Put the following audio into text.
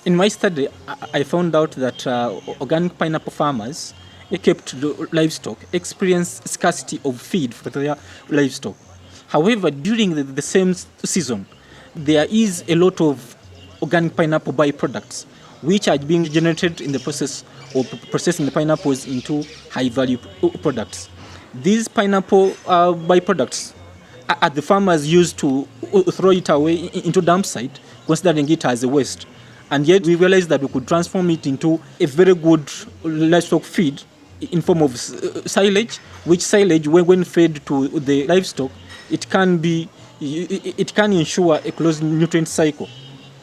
In my study, I found out that organic pineapple farmers kept livestock experience scarcity of feed for their livestock. However, during the same season, there is a lot of organic pineapple byproducts which are being generated in the process of processing the pineapples into high value products. These pineapple byproducts are the farmers used to throw it away into dump site, considering it as a waste. And yet we realized that we could transform it into a very good livestock feed in form of silage, which silage, when fed to the livestock, it can ensure a closed nutrient cycle.